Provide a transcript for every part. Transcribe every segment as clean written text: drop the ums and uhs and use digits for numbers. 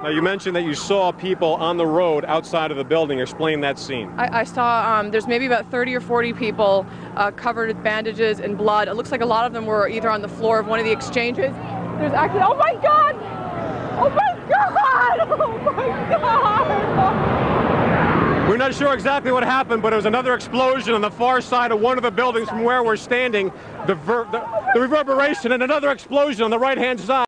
Now, you mentioned that you saw people on the road outside of the building. Explain that scene. I saw there's maybe about 30 or 40 people covered with bandages and blood. It looks like a lot of them were either on the floor of one of the exchanges. There's actually, oh my God! Oh my God! Oh my God! We're not sure exactly what happened, but it was another explosion on the far side of one of the buildings from where we're standing. The reverberation and another explosion on the right-hand side.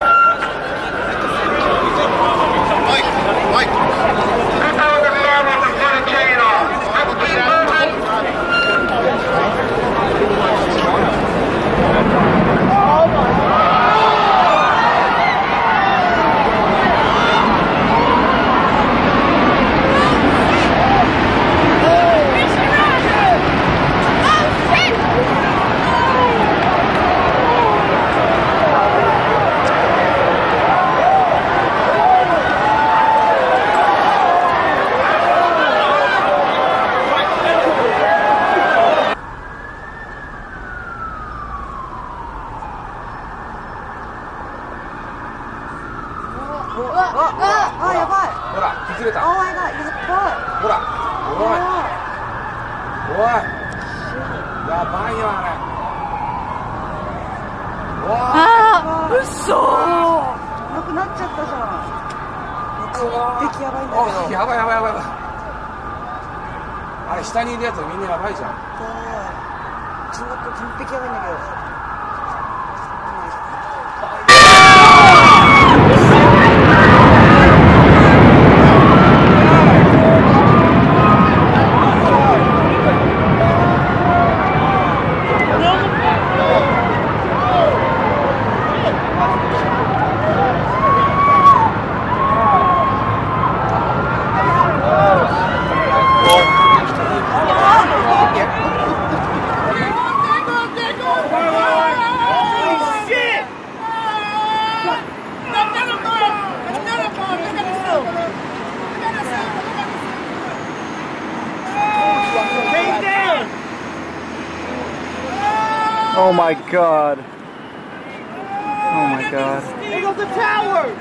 Oh my God. Oh my God. There goes the tower! The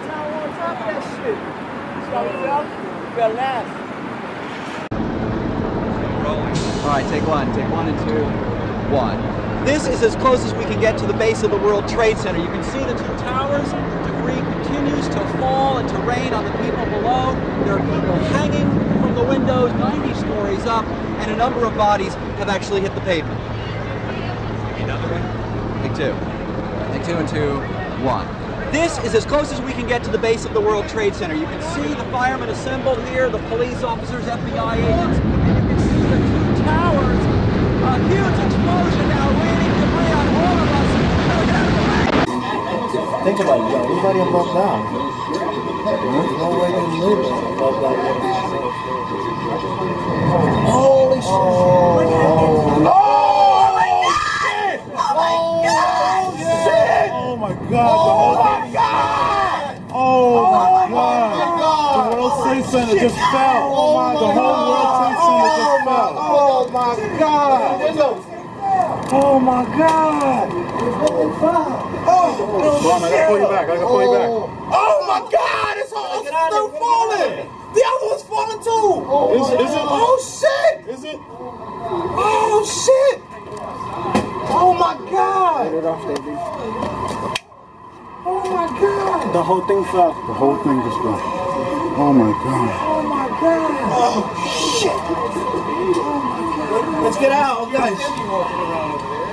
tower on top of that shit. You got last. Alright, take one and two, one. This is as close as we can get to the base of the World Trade Center. You can see the two towers. Debris continues to fall and to rain on the people below. There are people hanging from the windows 90 stories up, and a number of bodies have actually hit the pavement. Another one? Take two. Take two and two, one. This is as close as we can get to the base of the World Trade Center. You can see the firemen assembled here, the police officers, FBI agents, and you can see the two towers. A huge explosion now, raining debris on all of us. Think about it, everybody above ground. There's no way to live above that. Holy shit! Oh my God! Oh my God! The World Trade Center just fell. The whole World Trade Center just fell. Oh my God! Oh my God! Oh I gotta pull you back. Oh my God! It's all still falling. The other one's falling too. Is it? Oh shit! Is it? Oh shit! Oh my God! Get it off, David. Oh my God! The whole thing fell. The whole thing just fell. Oh my God! Oh my God! Oh shit! Let's get out, guys.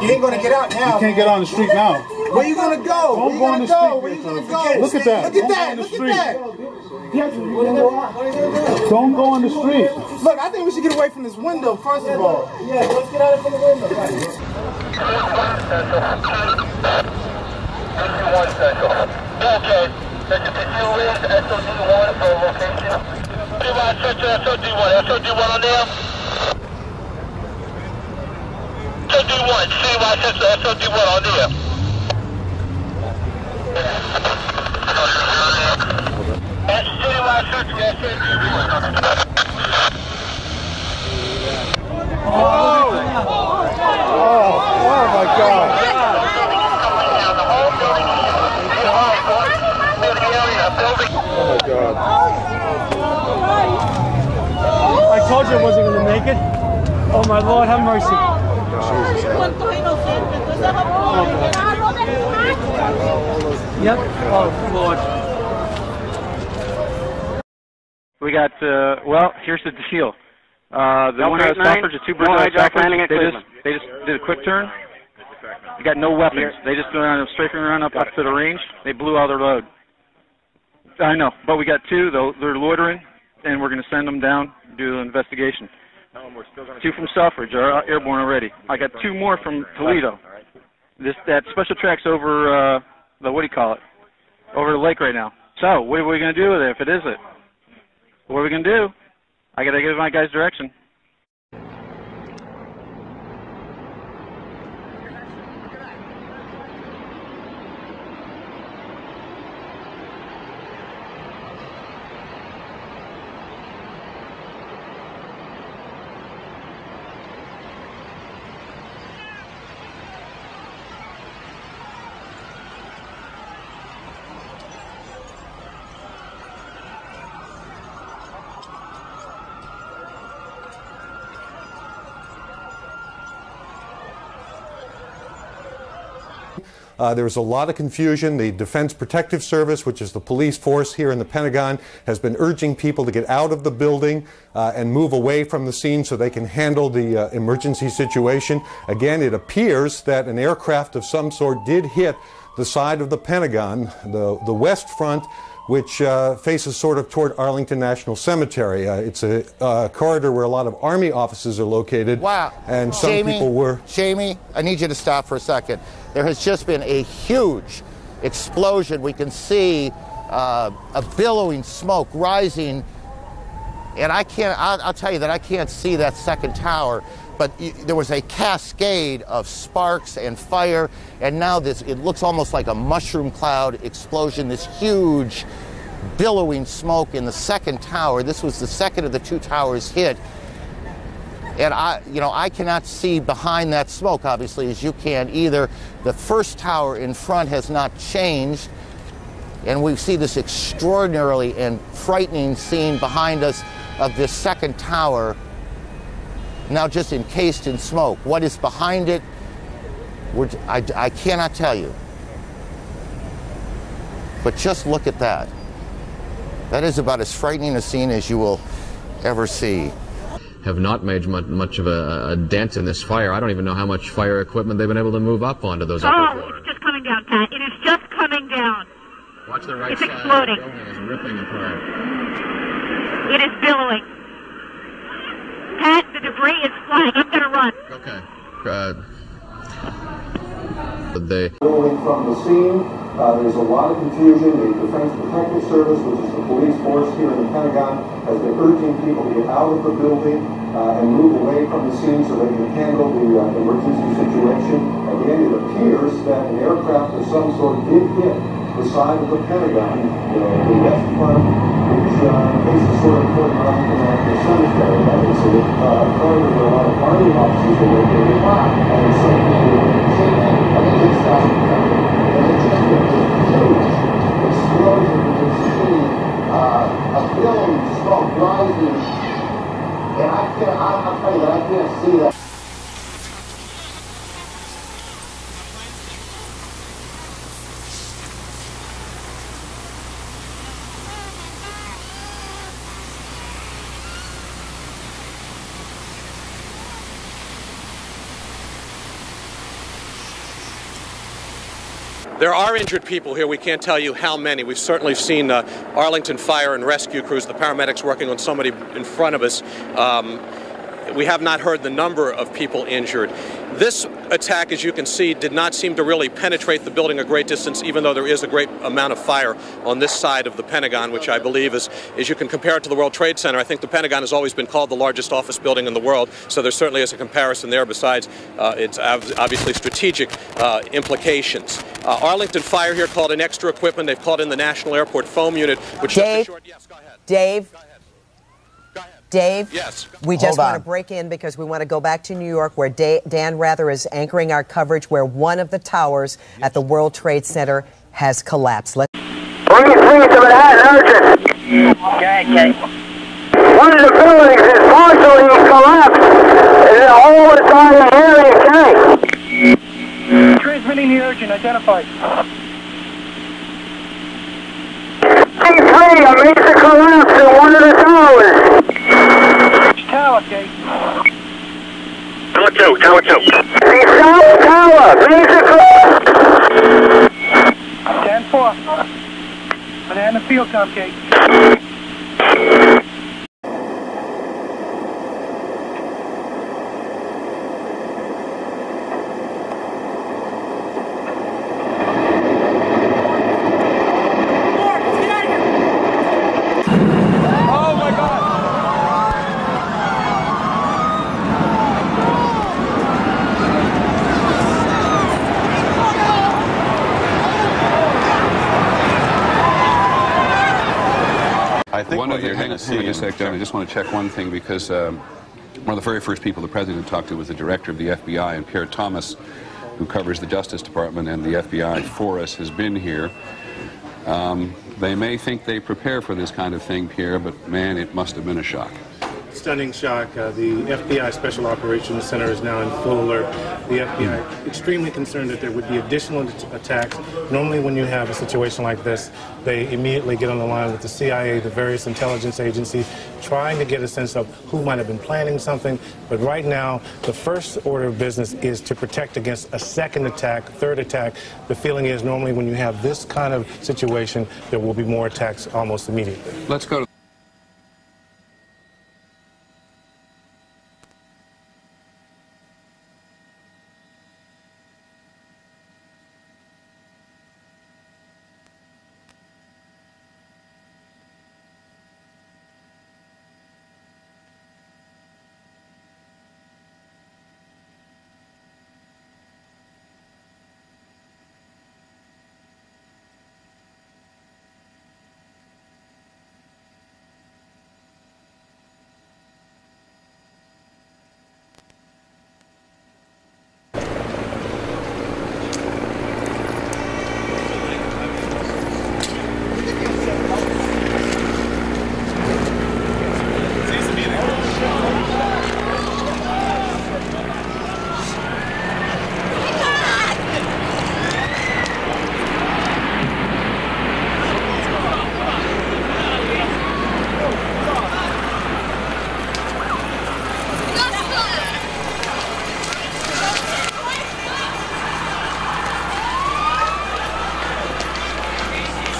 You ain't gonna get out now. You can't get on the street now. Where you gonna go? Don't go on the street. Where you gonna go? Look at that. Look at that. Look at that. Don't go on the street. Look, I think we should get away from this window first of all. Yeah, let's get out from the window. 51 Central. Okay. Second PQ is SOD1 for location. 51 Central, SOD1. SOD1 on there. SOD1, CY Central, SOD1 on there. CY Central, SOD1. Oh my God. my God. I told you I wasn't going to make it. Oh my Lord, have mercy. Yep. Oh Lord. We got, well, here's the deal. The one at Stockbridge, the two birds at Stockbridge, they just did a quick turn. They got no weapons. They just went on a straight run up to the range. They blew all their load. I know, but we got two, though. They're loitering, and we're going to send them down, do an investigation. Two from Selfridge are airborne already. I got two more from Toledo. That special track's over what do you call it? Over the lake right now. So, what are we going to do with it if it isn't? What are we going to do? I got to give my guys direction. There was a lot of confusion. The Defense Protective Service, which is the police force here in the Pentagon, has been urging people to get out of the building and move away from the scene so they can handle the emergency situation. Again, it appears that an aircraft of some sort did hit the side of the Pentagon, the west front, which faces sort of toward Arlington National Cemetery. It's a corridor where a lot of Army offices are located. Wow. And some people were... Jamie, I need you to stop for a second. There has just been a huge explosion. We can see a billowing smoke rising. And I'll tell you that I can't see that second tower, but there was a cascade of sparks and fire, and now it looks almost like a mushroom cloud explosion, this huge billowing smoke in the second tower. This was the second of the two towers hit. And I cannot see behind that smoke, obviously, as you can either. The first tower in front has not changed, and we see this extraordinarily and frightening scene behind us of this second tower, now just encased in smoke. What is behind it, I cannot tell you. But just look at that. That is about as frightening a scene as you will ever see. Have not made much of a dent in this fire. I don't even know how much fire equipment they've been able to move up onto those upper floors. It's just coming down, Pat. It is just coming down. Watch the right it's side. Exploding. The building is ripping apart. It is billowing. Pat, the debris is flying. I'm going to run. Okay. Going from the scene, there's a lot of confusion. The Defense Protective Service, which is the police force here in the Pentagon, has been urging people to get out of the building and move away from the scene so they can handle the emergency situation. Again, it appears that an aircraft of some sort did hit the side of the Pentagon, the west front, which faces sort of toward Arlington National Cemetery. That is a corridor where a lot of Army officers are located, and some people were shaking. I think it's and it's just a huge explosion. You can see a billowing smoke rising, and I'll tell you that I can't see that. There are injured people here. We can't tell you how many. We've certainly seen Arlington Fire and Rescue crews, the paramedics working on somebody in front of us. We have not heard the number of people injured. This attack, as you can see, did not seem to really penetrate the building a great distance, even though there is a great amount of fire on this side of the Pentagon, which I believe is, as you can compare it to the World Trade Center, I think the Pentagon has always been called the largest office building in the world, so there certainly is a comparison there, besides its obviously strategic implications. Arlington Fire here called in extra equipment. They've called in the National Airport Foam Unit, which Dave, just assured, yes, go ahead. Dave, Go ahead. Go ahead. Dave, yes. We just want to break in because we want to go back to New York, where Dan Rather is anchoring our coverage, where one of the towers at the World Trade Center has collapsed. 337 Manhattan, urgent. Okay. One of the buildings is partially collapsed, and the whole entire area, Transmitting the urgent, identified. C3, a major collapse in one of the towers. Tower, okay. Tower 2. The South Tower, major collapse. 10-4. Banana field, Comcast. I think what you're going to see... I just want to check one thing, because one of the very first people the President talked to was the Director of the FBI, and Pierre Thomas, who covers the Justice Department and the FBI for us, has been here. They may think they prepare for this kind of thing, Pierre, but man, it must have been a shock. Stunning shock. The FBI Special Operations Center is now in full alert. The FBI extremely concerned that there would be additional attacks. Normally when you have a situation like this, they immediately get on the line with the CIA, the various intelligence agencies, trying to get a sense of who might have been planning something. But right now, the first order of business is to protect against a second attack, third attack. The feeling is normally when you have this kind of situation, there will be more attacks almost immediately. Let's go to...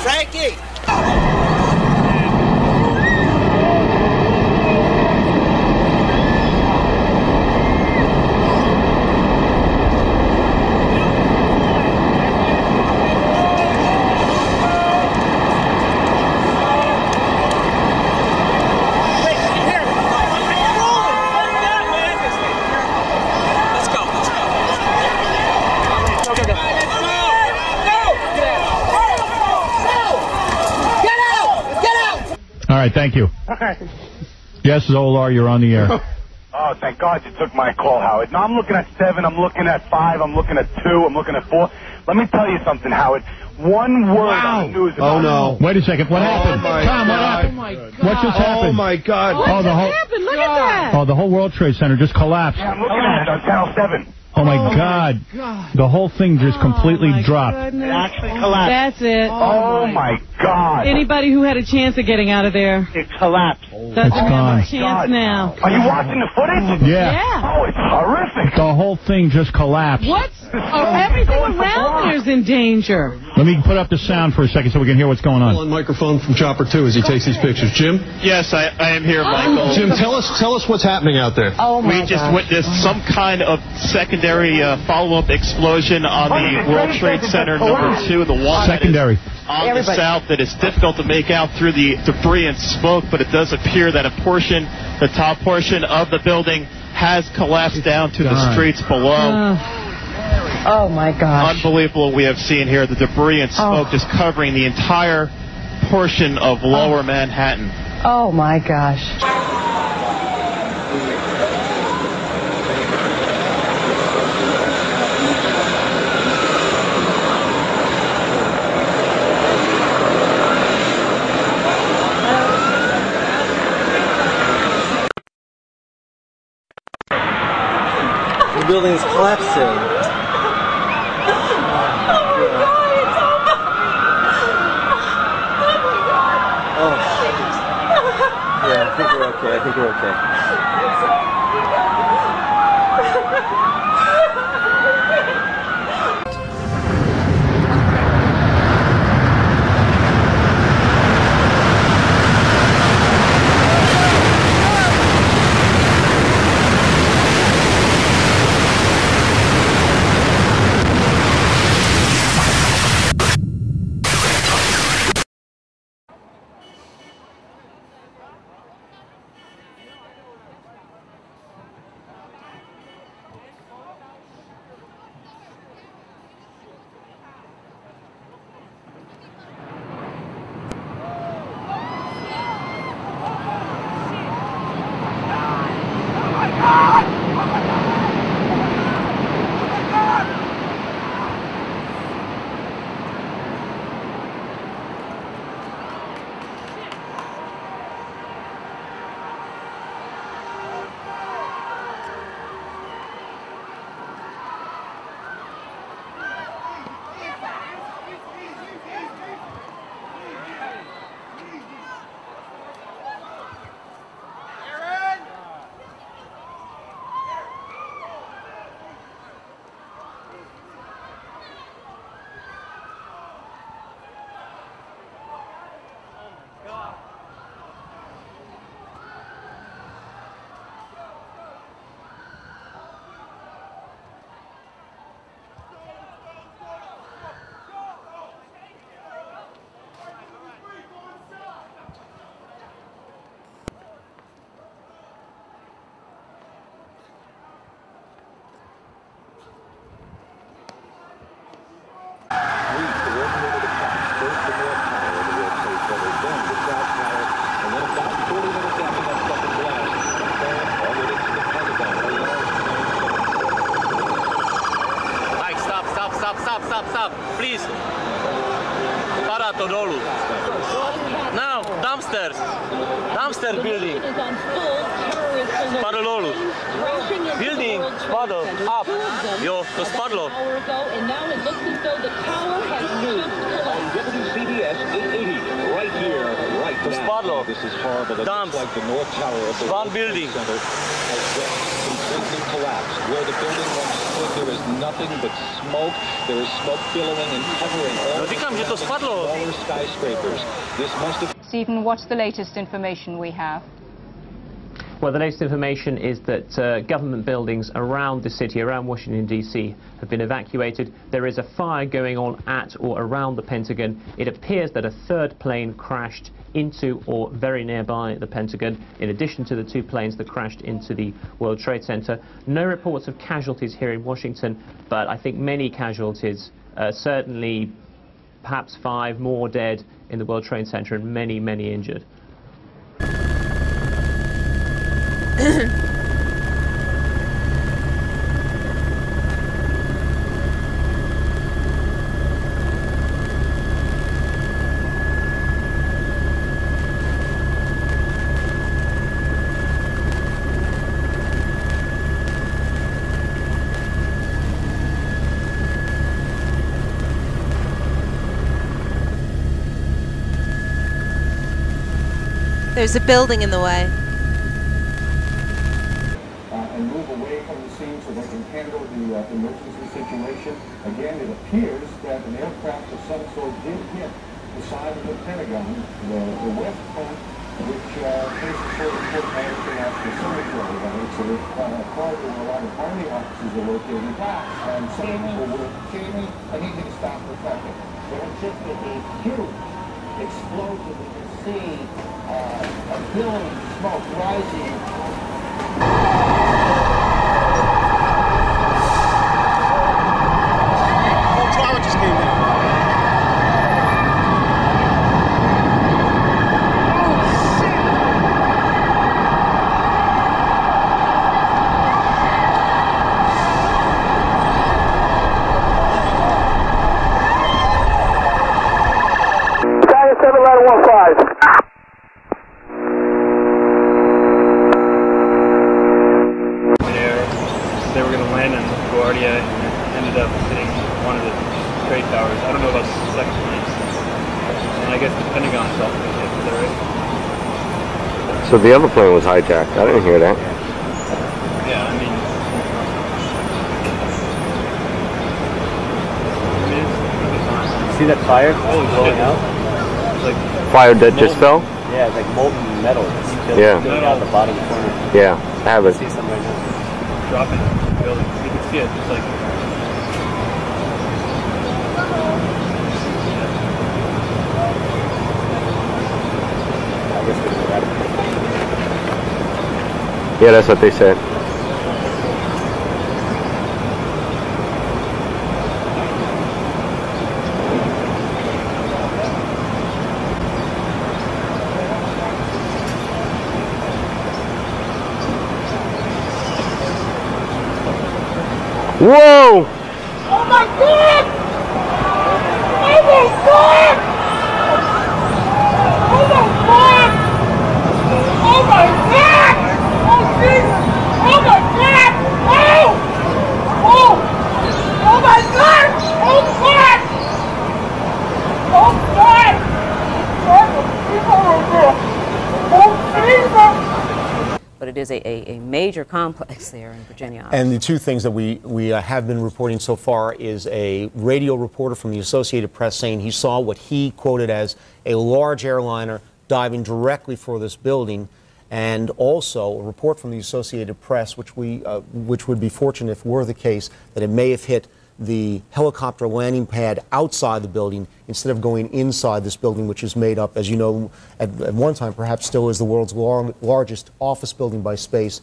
Frankie! All right, thank you. Yes, Zolar, you're on the air. Oh, thank God you took my call, Howard. No, I'm looking at 7, I'm looking at 5, I'm looking at 2, I'm looking at 4. Let me tell you something, Howard. One word on the news. Oh, no. Wait a second. What happened? Tom, what happened? Oh, my God. What just happened? Oh, my God. What just happened? Look at that. Oh, the whole World Trade Center just collapsed. Yeah, I'm looking at it on Channel 7. Oh, my God. The whole thing just completely dropped. It actually collapsed. That's it. Oh, my God. Anybody who had a chance of getting out of there. It collapsed. Doesn't have gone. a chance now. Are you watching the footage? Yeah. Oh, it's horrific. The whole thing just collapsed. What? Oh, everything around there's in danger. Let me put up the sound for a second so we can hear what's going on. On microphone from Chopper 2 as he takes these pictures. Jim? Yes, I am here, Michael. Jim, tell us what's happening out there. Oh, my We just witnessed some kind of secondary follow-up explosion on the World Trade Center #2, the one Secondary. on the south that is difficult to make out through the debris and smoke, but it does appear that a portion, the top portion of the building, has collapsed down to the streets below. Oh, my gosh. Unbelievable we have seen here. The debris and smoke just covering the entire portion of lower Manhattan. Oh, my gosh. building is collapsing. Oh, yeah, I think we're okay. I think we're okay. Stop, please. Para to dolu. Now, dumpster building. Spadlo dolu. Building spadlo up. Jo, to spadlo. And now it looks as though the tower has just collapsed. WCBS 880, right here, right to now. spadlo. This is horrible. It Dumps. looks like the north tower of the One building. Center has just completely collapsed. Where the building once stood, there is nothing but smoke. There is smoke billowing and covering all the smaller skyscrapers. This must have... Stephen, what's the latest information we have? Well, the latest information is that government buildings around the city, around Washington, D.C., have been evacuated. There is a fire going on at or around the Pentagon. It appears that a third plane crashed into or very nearby the Pentagon, in addition to the two planes that crashed into the World Trade Center. No reports of casualties here in Washington, but I think many casualties, certainly perhaps 5 more dead in the World Trade Center and many, many injured. There's a building in the way. And move away from the scene so they can handle the emergency situation. Again, it appears that an aircraft of some sort did hit the side of the Pentagon, the west front, which faces sort of Fort International Cemetery. It's a corridor where a lot of Army offices are located. And some people were... Jamie, I need you to stop for a second. There was just a huge explosion. You can see a billowing smoke rising. They were going to land in towers. I don't know about the second planes. And I guess the Pentagon is also going to hit. Is that right? So the other plane was hijacked. I didn't hear that. Yeah, I mean... See that fire blowing out? It's like Fire that just fell? Yeah, it's like molten metal. It's Yeah. spilling out the bottom of the corner. Yeah, I have it. See some right now. dropping from the building. You can see it just like... Yeah, that's what they said. Whoa! Oh my God! Oh my God! Oh my God! Oh my God! Oh Jesus! Oh my God! Oh! Oh! Oh my God! Oh God! Oh God! Oh Jesus! But it is a major complex there in Virginia. And the two things that we have been reporting so far is a radio reporter from the Associated Press saying he saw what he quoted as a large airliner diving directly for this building, and also a report from the Associated Press, which would be fortunate if were the case, that it may have hit the helicopter landing pad outside the building instead of going inside this building, which is made up, as you know, at one time perhaps still is the world's largest office building by space.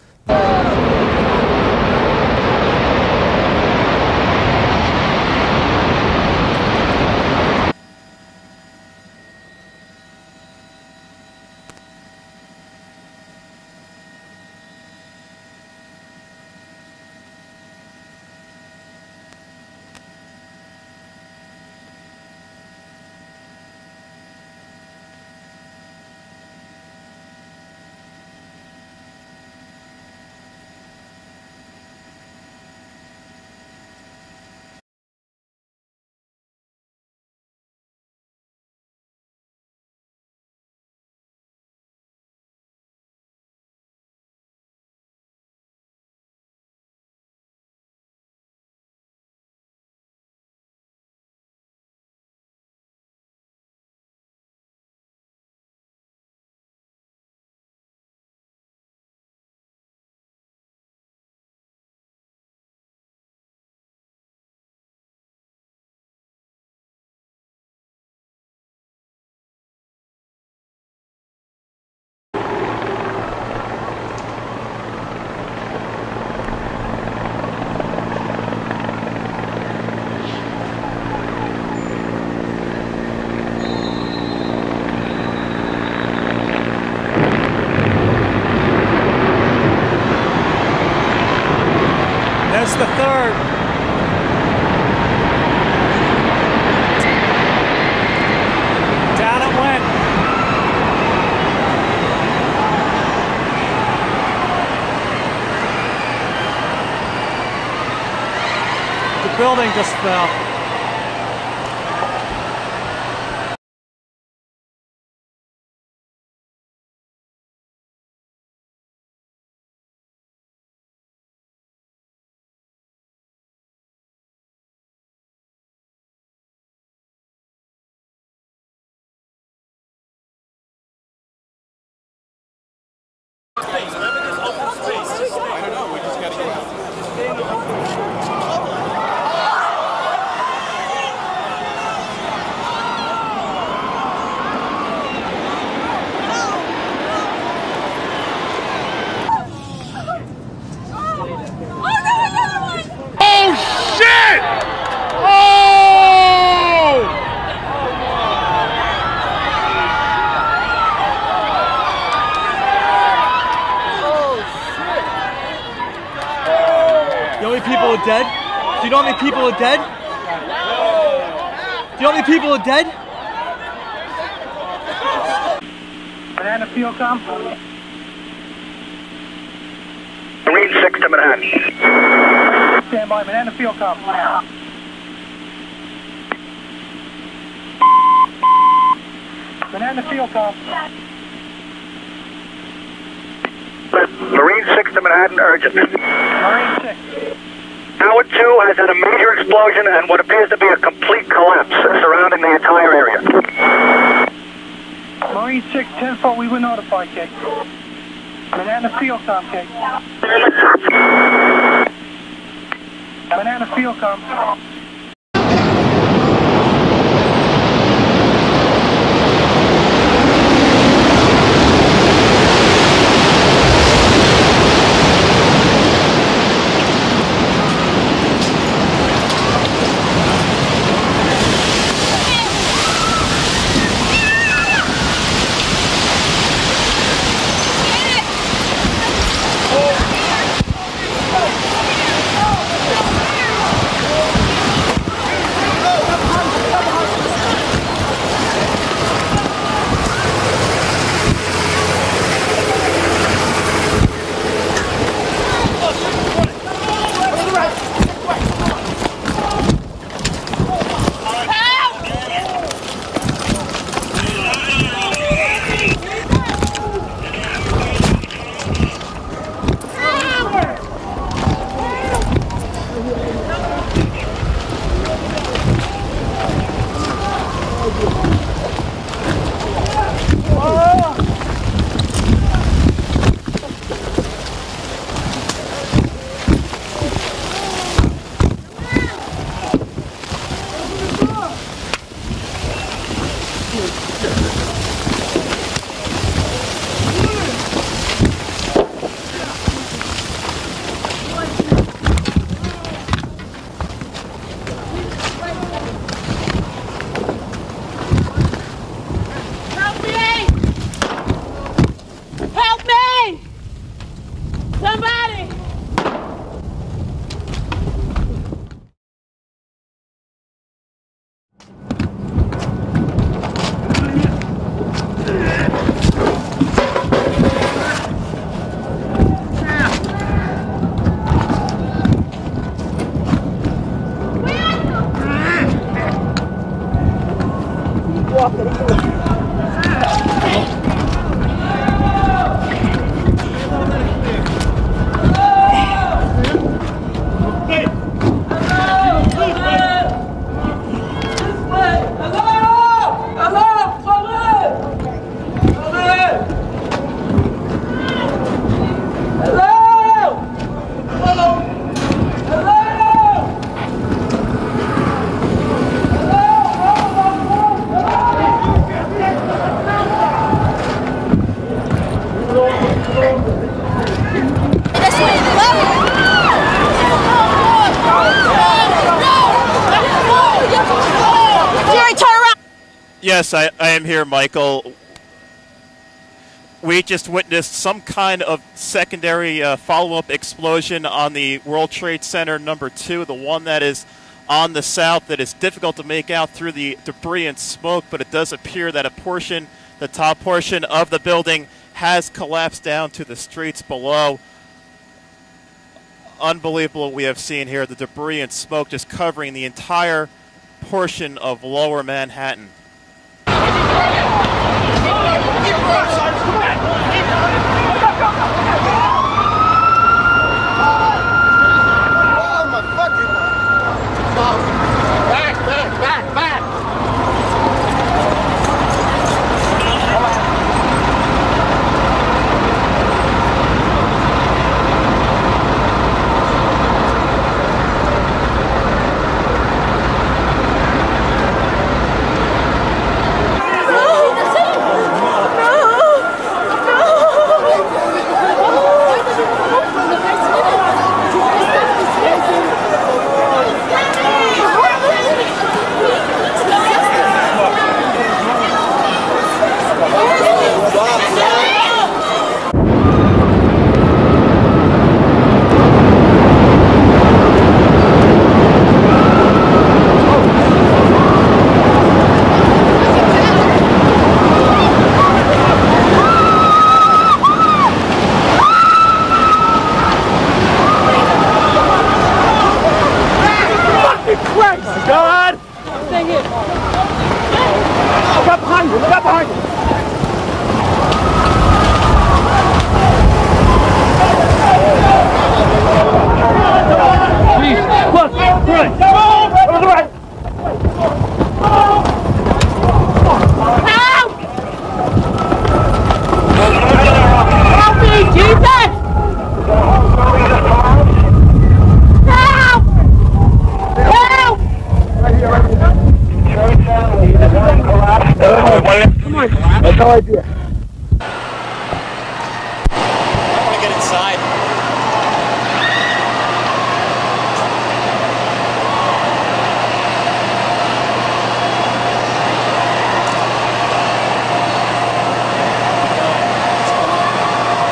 That's the third. Down it went. The building just fell. Dead? Do you know how many people are dead? Do you know how many people are dead? Banana fuel com. Marine 6 to Manhattan. Stand by, Banana fuel com. Banana field com. Marine 6 to Manhattan, urgent. Marine 6. Tower 2 has had a major explosion and what appears to be a complete collapse surrounding the entire area. Marine 6, 10-4, we were notified, Kate. Banana field com, Kate. Banana field com. Yes, I am here, Michael. We just witnessed some kind of secondary follow-up explosion on the World Trade Center #2, the one that is on the south, that is difficult to make out through the debris and smoke, but it does appear that a portion, the top portion of the building, has collapsed down to the streets below. Unbelievable what we have seen here, the debris and smoke just covering the entire portion of Lower Manhattan. behind you. Look out behind you. Please, look, right. Go to the right. Help! Help me, Jesus! Help! Help! Right here, right here. Come on, that's no idea. I want to get inside.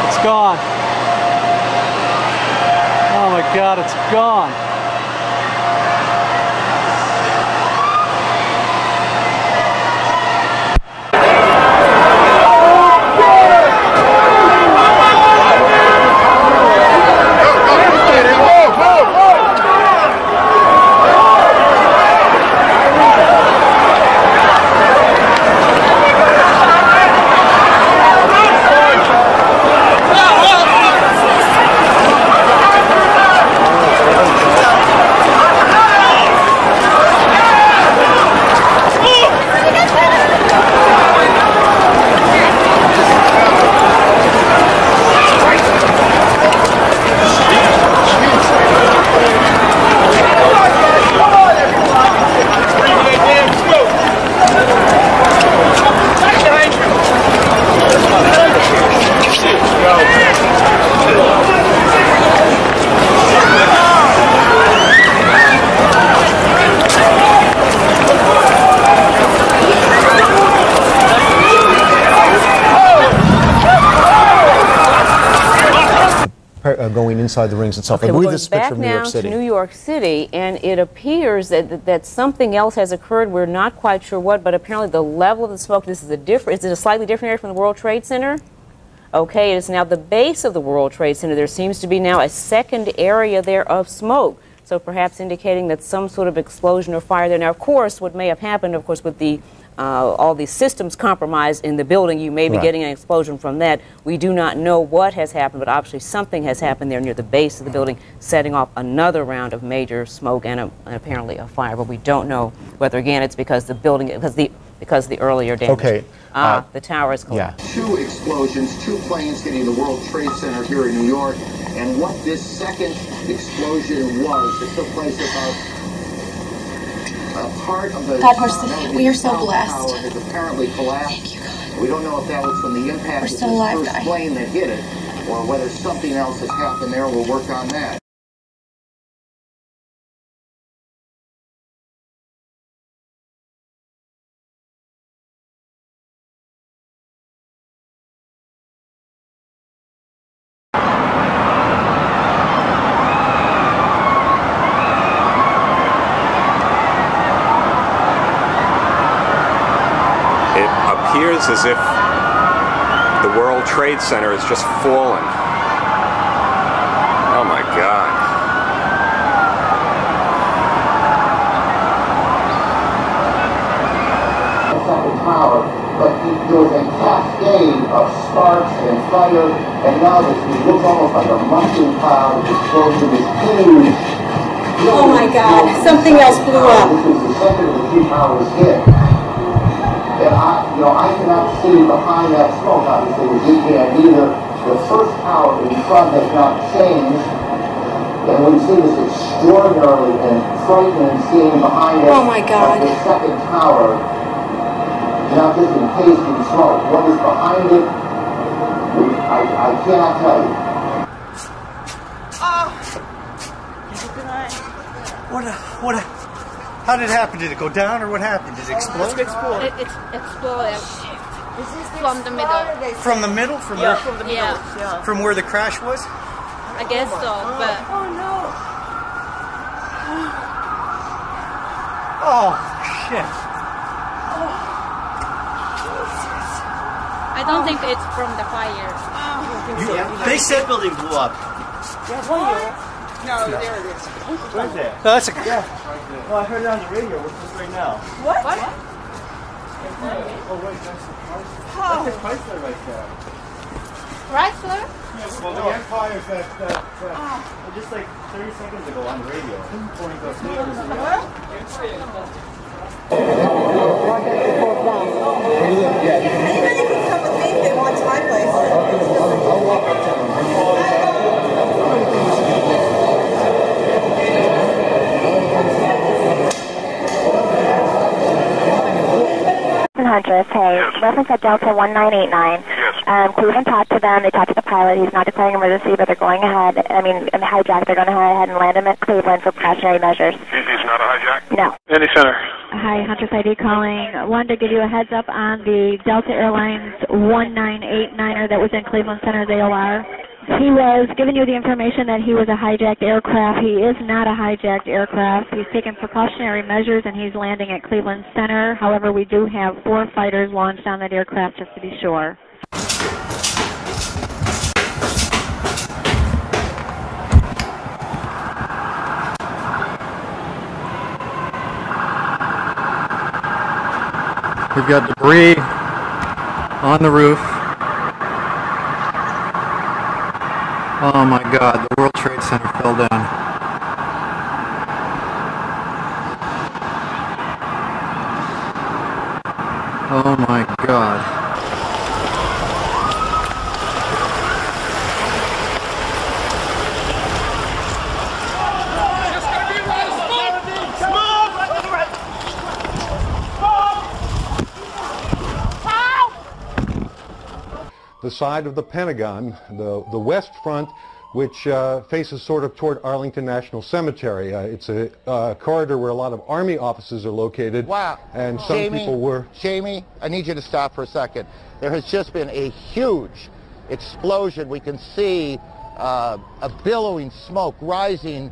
It's gone. Oh my God, it's gone. Going inside the rings itself. Okay, I believe we're this is a back picture of New now York City. to New York City, and it appears that something else has occurred. We're not quite sure what, but apparently the level of the smoke, this is a different, is it a slightly different area from the World Trade Center? Okay, it is now the base of the World Trade Center. There seems to be now a second area there of smoke, so perhaps indicating that some sort of explosion or fire there. Now, of course, what may have happened, of course, with the all these systems compromised in the building, you may be getting an explosion from that. We do not know what has happened, but obviously something has happened there near the base of the building, setting off another round of major smoke and apparently a fire. But we don't know whether, again, it's because the building, because the earlier damage. Okay. The tower is collapsed. Two explosions, two planes hitting the World Trade Center here in New York, and what this second explosion was that took place about part of the we are so blessed. Tower has apparently collapsed. Thank you, God. We don't know if that was from the impact of this first plane that hit it, or whether something else has happened there. We'll work on that. Appears as if the World Trade Center has just fallen. Oh my God. Second tower, but there was a cascade of sparks and fire, and now it looks almost like a mushroom cloud. It's explosion is huge. Oh my God, something else blew up. This is the second of the two towers hit. And I cannot see behind that smoke, obviously, as you can either. The first tower in front has not changed. And we see this extraordinarily and frightening scene behind us. Oh my God. The second tower, now just encased in smoke. What is behind it, I cannot tell you. How did it happen? Did it go down or what happened? Did it explode? It exploded. From the middle. From the middle? From Yeah, where? from the middle. Yeah. From where the crash was? I guess so, but... Oh no! Oh, shit. I don't think it's from the fire. They said building blew up. No, there it is. Where's that? No, that's a... Yeah. Well, I heard it on the radio. What's this right now? What? That's the Chrysler right there. Chrysler? Well, the Empires that just like 30 seconds ago on the radio. Pouring those papers in the Anybody can come with me if they want to my place. I'll walk uptown. 700, hey, reference at Delta 1989. Cleveland talked to them, they talked to the pilot, he's not declaring emergency, but they're going ahead, hijack, they're going to go ahead and land him at Cleveland for precautionary measures. He's not a hijack? No. Any center. Hi, Huntress ID calling. Wanted to give you a heads up on the Delta Airlines 1989er that was in Cleveland Center's AOR. He was giving you the information that he was a hijacked aircraft. He is not a hijacked aircraft. He's taken precautionary measures and he's landing at Cleveland Center. However, we do have 4 fighters launched on that aircraft just to be sure. We've got debris on the roof. Oh my God, the World Trade Center fell down. Oh my God. The side of the Pentagon, the west front, which faces sort of toward Arlington National Cemetery. It's a corridor where a lot of Army offices are located. Wow. And some people were... Jamie, I need you to stop for a second. There has just been a huge explosion. We can see a billowing smoke rising.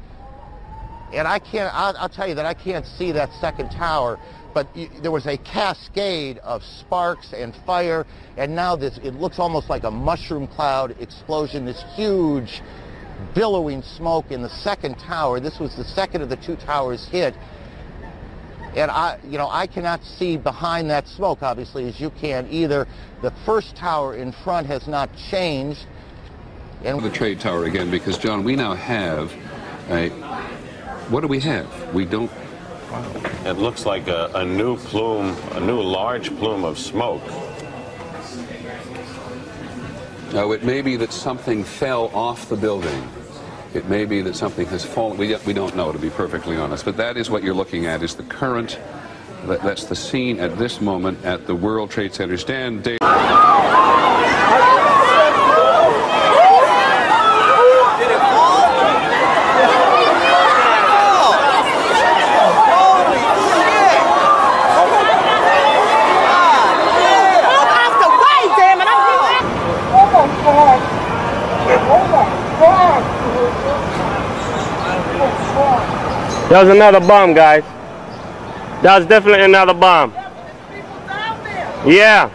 And I'll tell you that I can't see that second tower. But there was a cascade of sparks and fire, and now it looks almost like a mushroom cloud explosion, this huge billowing smoke in the second tower. This was the second of the 2 towers hit. And I cannot see behind that smoke, obviously, as you can either. The first tower in front has not changed. And the trade tower again, because John, we now have what do we have? We don't. It looks like a new plume, a new large plume of smoke. Now, it may be that something fell off the building. It may be that something has fallen. We don't know, to be perfectly honest. But that is what you're looking at, is the current. That's the scene at this moment at the World Trade Center. Stan Davis. That was another bomb, guys. That was definitely another bomb. Yeah.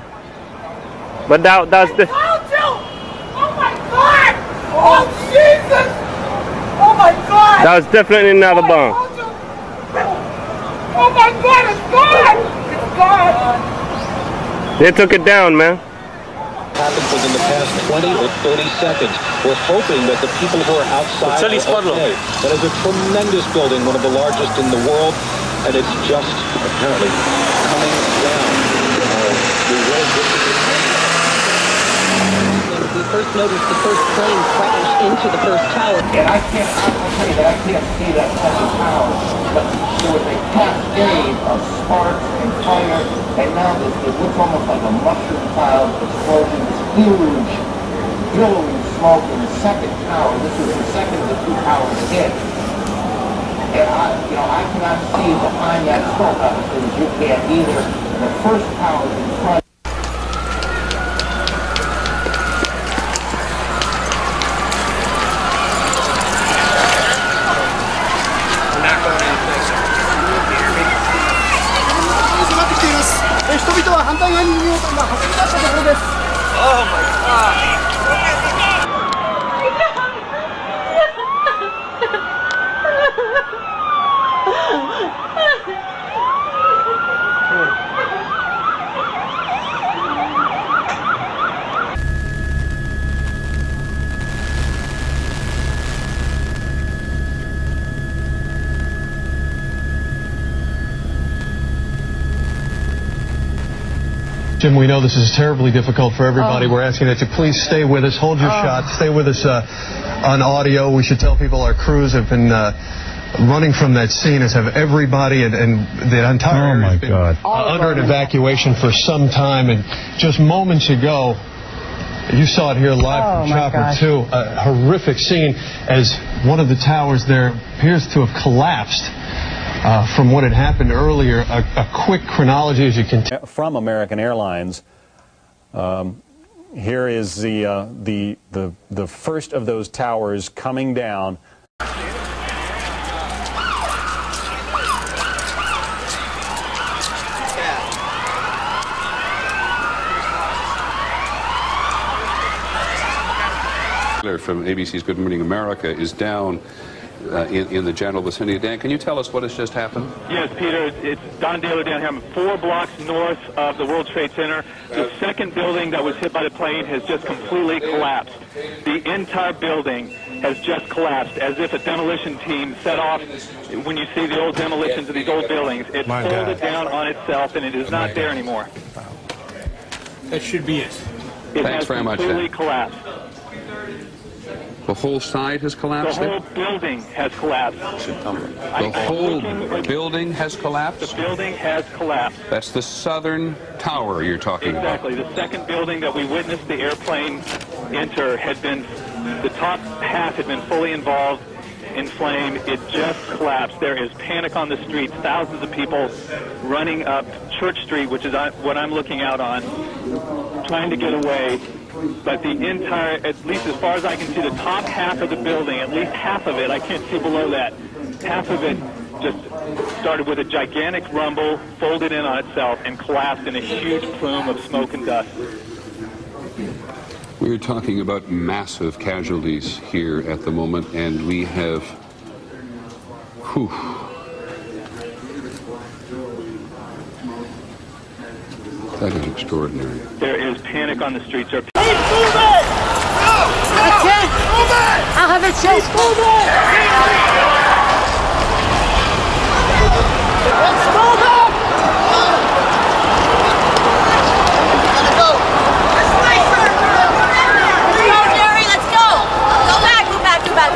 But that was the... Oh my God! Oh Jesus! Oh my God! That was definitely another bomb. Oh my God, it's gone! It's gone! They took it down, man. Happened within the past 20 or 30 seconds. We're hoping that the people who are outside are okay. That is a tremendous building, one of the largest in the world, and it's just apparently coming down. We first noticed the first plane crash into the first tower. And I'll tell you that I can't see that second tower, but there was a cascade of sparks and fire, and now it looks almost like a mushroom cloud explosion, this huge billowing smoke in the second tower. This was the second of the 2 towers hit. And I cannot see behind that smoke, obviously, as you can either. The first tower in front. Oh my God! Jim, we know this is terribly difficult for everybody. We're asking that you please stay with us, hold your shot, stay with us on audio. We should tell people our crews have been running from that scene, as have everybody, and the entire area has been under an evacuation for some time. And just moments ago, you saw it here live from Chopper 2, a horrific scene as one of the towers there appears to have collapsed. From what had happened earlier, a quick chronology as you can tell. From American Airlines, here is the first of those towers coming down. From ABC's Good Morning America is down in the general vicinity. Dan, can you tell us what has just happened? Yes, Peter, it's Don Daly down here. I'm 4 blocks north of the World Trade Center. The second building that was hit by the plane has just completely collapsed. The entire building has just collapsed, as if a demolition team set off. When you see the old demolitions of these old buildings, it folded down on itself, and it is not there anymore. That should be it. Thanks very much, Dan. Completely collapsed. The whole side has collapsed? The whole building has collapsed. The whole building has collapsed? The building has collapsed. That's the southern tower you're talking about. Exactly. The second building that we witnessed the airplane enter had been, the top half had been fully involved in flame. It just collapsed. There is panic on the streets. Thousands of people running up Church Street, which is what I'm looking out on, trying to get away. But the entire, at least as far as I can see, the top half of the building, at least half of it, I can't see below that, half of it just started with a gigantic rumble, folded in on itself, and collapsed in a huge plume of smoke and dust. We're talking about massive casualties here at the moment, and we have, that is extraordinary. There is panic on the streets. Move it! I can't! Move it! I'll have it chased. Move it! Let's move it! Let's go! Let's go, Jerry, let's go! Go back, go back, go back.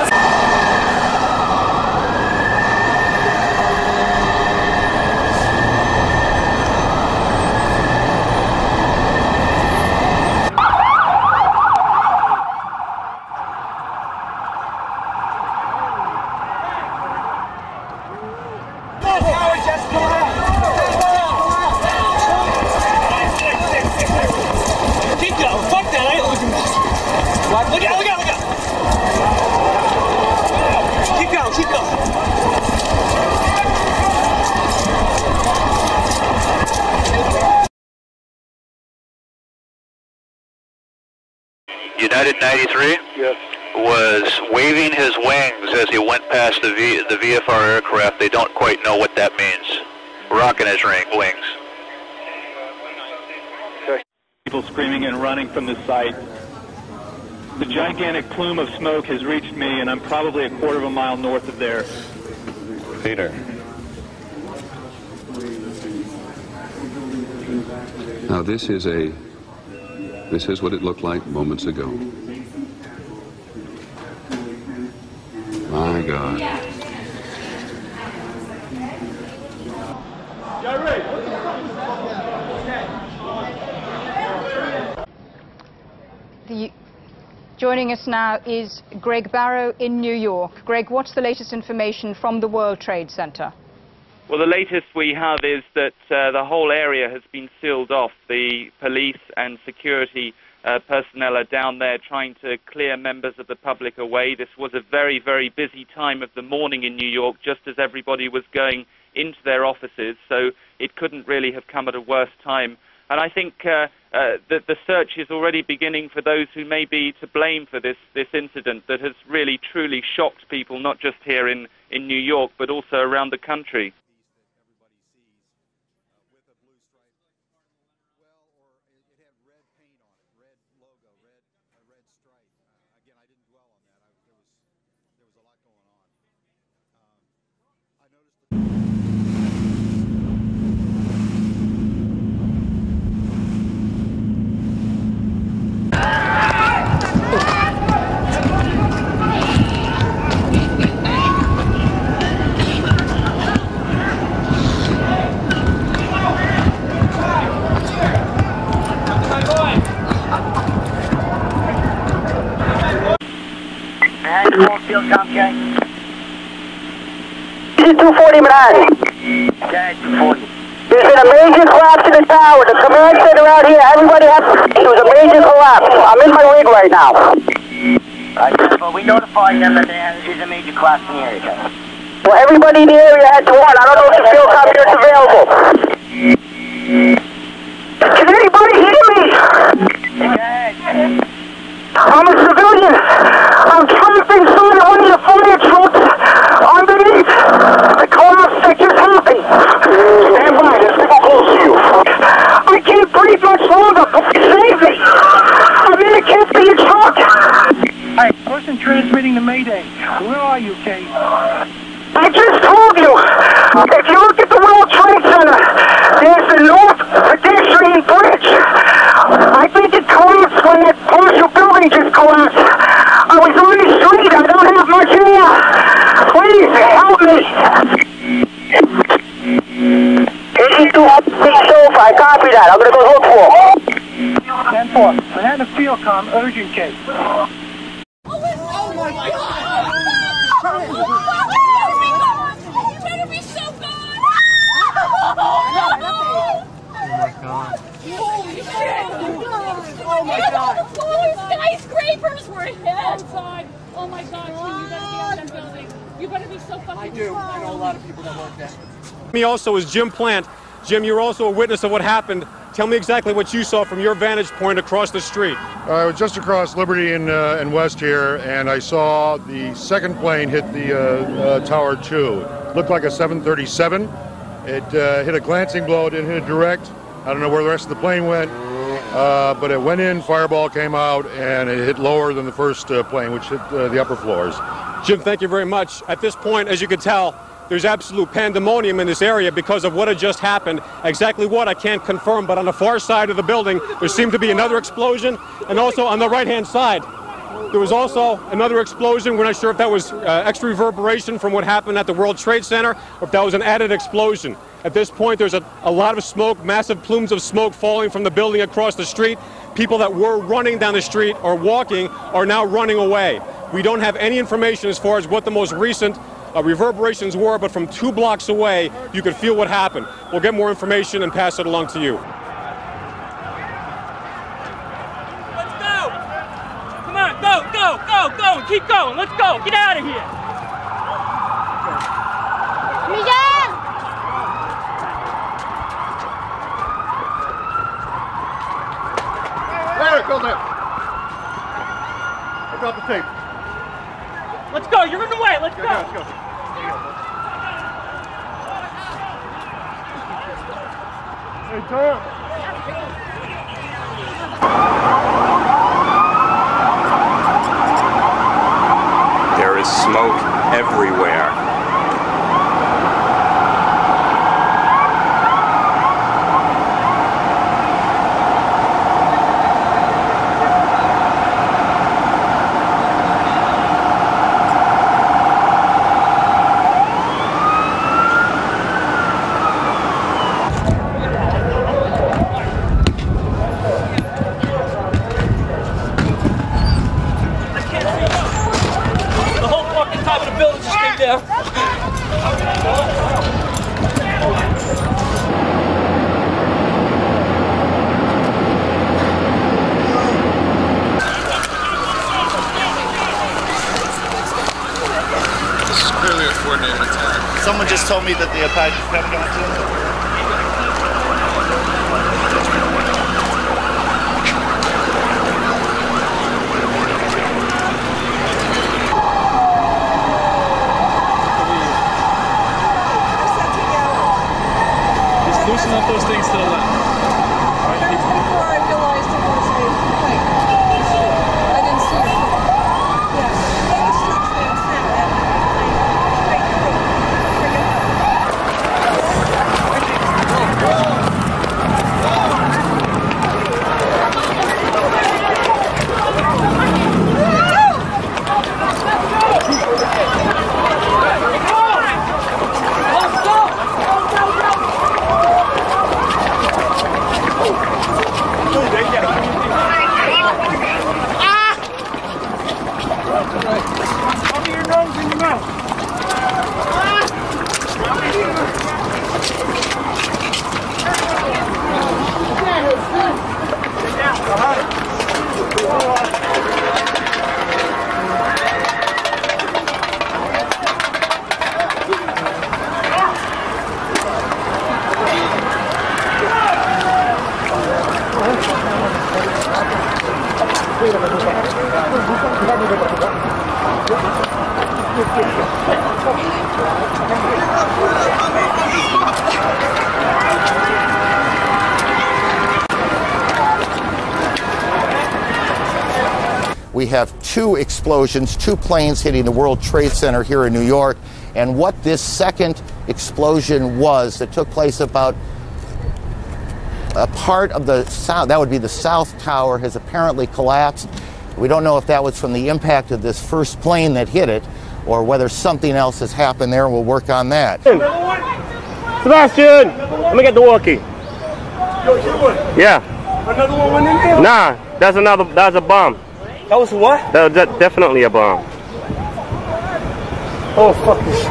United 93 was waving his wings as he went past the VFR aircraft. They don't quite know what that means. Rocking his wings. People screaming and running from the site. The gigantic plume of smoke has reached me, and I'm probably a quarter of a mile north of there. Peter. Now this is what it looked like moments ago. My God. Joining us now is Greg Barrow in New York. Greg, what's the latest information from the World Trade Center? Well, the latest we have is that the whole area has been sealed off. The police and security personnel are down there trying to clear members of the public away. This was a very, very busy time of the morning in New York, just as everybody was going into their offices, so it couldn't really have come at a worse time. And I think that the search is already beginning for those who may be to blame for this incident that has really, truly shocked people, not just here in New York, but also around the country. Okay. This is 240 Manhattan. Okay, 240. There's been a major collapse in the tower. The command center out here, everybody has to... It was a major collapse. I'm in my rig right now. But we notified them that there is a major collapse in the area, guys. Well, everybody in the area had to warn. I don't know if the field copier is available. Can anybody hear me? I'm a civilian. I'm trapped inside of one of the fire trucks underneath the collapse that just happened. Stand by, there's people close to you. I can't breathe much longer. Save me. I'm in a Caspian truck. Hey, person transmitting the Mayday. Where are you, Kate? I just told you. If you look at the World Trade Center, there's the North Pedestrian Bridge. I think it collapsed when that partial building just collapsed. I was on the street. I don't have much air. Please help me. 82 up the sofa. I copy that. I'm going to go look for him. 10-4. Manhattan Field Com, urgent case. Oh my God! You better be so good! Oh my God. Holy shit! Oh my God! Skyscrapers were hit! Outside! Oh my God, Jim, you better be on that building. You better be so fucking I do. I know a lot of people that work there. Me also is Jim Plant. Jim, you're also a witness of what happened. Tell me exactly what you saw from your vantage point across the street. I was just across Liberty and West here, and I saw the second plane hit the Tower 2. Looked like a 737. It hit a glancing blow. It didn't hit it direct. I don't know where the rest of the plane went, but it went in, fireball came out, and it hit lower than the first plane, which hit the upper floors. Jim, thank you very much. At this point, as you can tell, there's absolute pandemonium in this area because of what had just happened. Exactly what, I can't confirm, but on the far side of the building, there seemed to be another explosion, and also on the right-hand side, there was also another explosion. We're not sure if that was extra reverberation from what happened at the World Trade Center, or if that was an added explosion. At this point, there's a lot of smoke, massive plumes of smoke falling from the building across the street. People that were running down the street or walking are now running away. We don't have any information as far as what the most recent reverberations were, but from 2 blocks away, you could feel what happened. We'll get more information and pass it along to you. Let's go! Come on, go, go, go, go, and keep going. Let's go. Get out of here. Miguel! There, go there. I dropped the tape. Let's go. You're in the way. Let's go. Let's go. Hey, Tom. There is smoke everywhere. Someone just told me that the Apache's Pentagon too. Just loosen up those things to the left. Before I realized it was a plane. I didn't see it. Yeah. It stops there and snap that plane straight through. We have 2 explosions, 2 planes hitting the World Trade Center here in New York. And what this second explosion was that took place about a part of the south, that would be the South Tower, has apparently collapsed. We don't know if that was from the impact of this first plane that hit it or whether something else has happened there, and we'll work on that. Sebastian, let me get the walkie. Yeah. Another one went in there? Nah, that's a bomb. That was what? That's definitely a bomb. Oh, fuck this.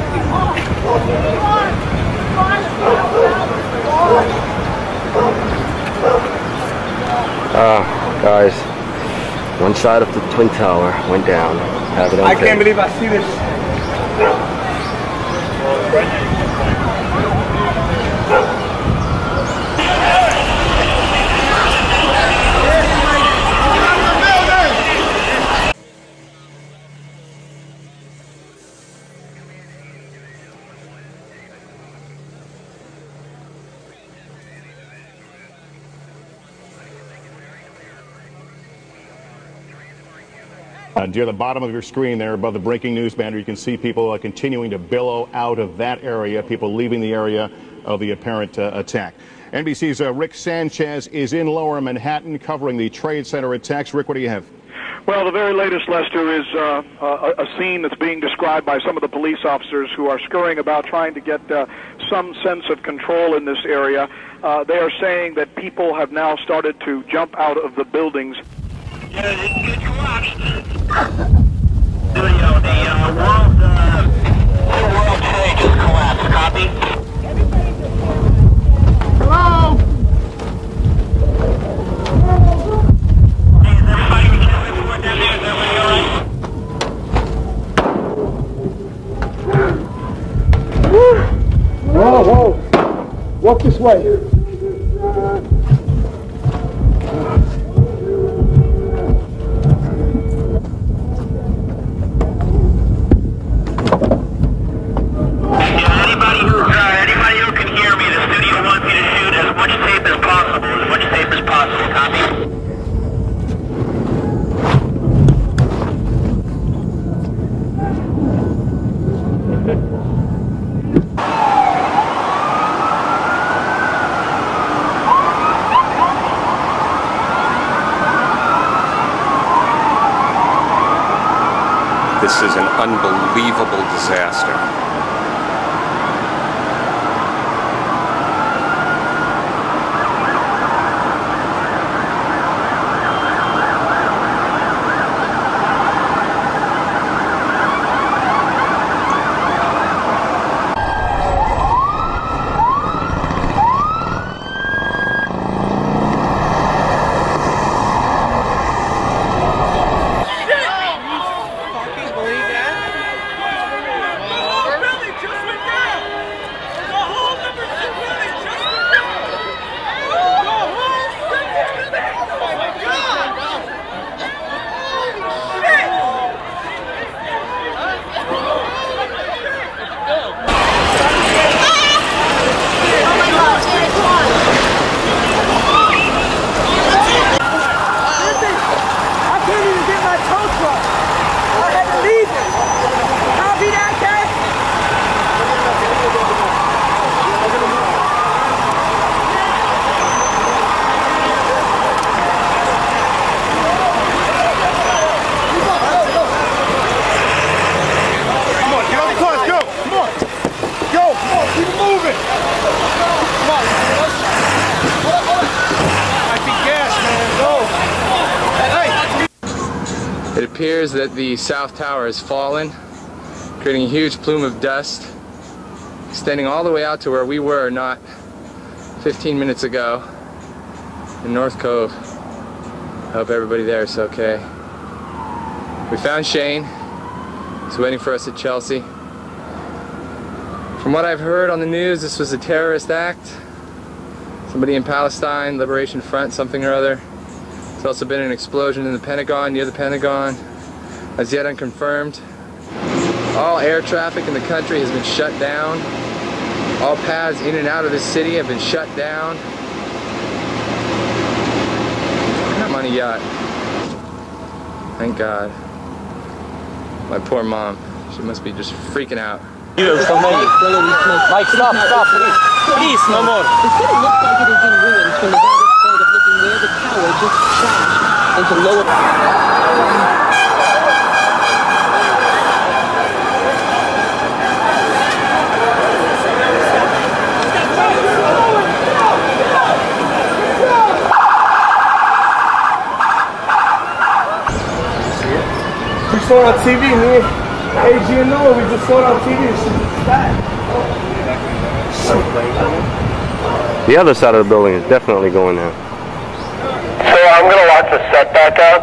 Guys, one side of the Twin Tower went down. Have it on I tape. can't believe I see this. Near the bottom of your screen there above the breaking news banner, you can see people continuing to billow out of that area, people leaving the area of the apparent attack. NBC's Rick Sanchez is in Lower Manhattan covering the Trade Center attacks. Rick, what do you have? Well, the very latest, Lester, is a scene that's being described by some of the police officers who are scurrying about trying to get some sense of control in this area. They are saying that people have now started to jump out of the buildings. The World Trade just collapsed. Copy? Hello? Hey, is everybody we can report down there? Is everybody all right? Whoa, whoa. Walk this way. Anybody who can hear me, the studio wants me to shoot as much tape as possible. As much tape as possible. Copy? This is an unbelievable disaster. It appears that the South Tower has fallen, creating a huge plume of dust, extending all the way out to where we were not 15 minutes ago in North Cove. I hope everybody there is okay. We found Shane. He's waiting for us at Chelsea. From what I've heard on the news, this was a terrorist act. Somebody in Palestine, Liberation Front, something or other. There's also been an explosion in the Pentagon, near the Pentagon, as yet unconfirmed. All air traffic in the country has been shut down. All paths in and out of this city have been shut down. I'm on a yacht. Thank God. My poor mom. She must be just freaking out. Mike, stop, please. Please, no more. The city looks like it is in ruins from the vantage point of looking where the tower just crashed into lower... We saw it on TV, me and AG and Noah, we just saw it on TV. It's bad. The other side of the building is definitely going down. So I'm going to watch the set back out.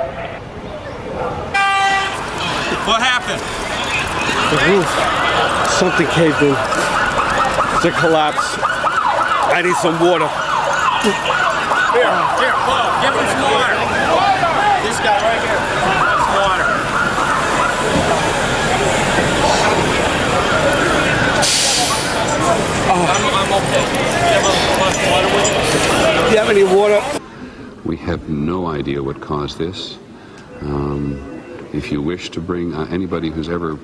What happened? The roof. Something caved in. It's a collapse. I need some water. Here, whoa, give him some water. This guy right here. Some water. I'm okay. Do you have any water? We have no idea what caused this. If you wish to bring anybody who's ever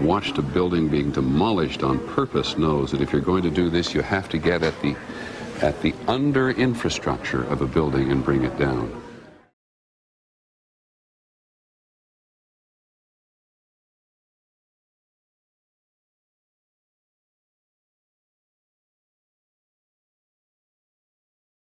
watched a building being demolished on purpose knows that if you're going to do this, you have to get at the under infrastructure of a building and bring it down.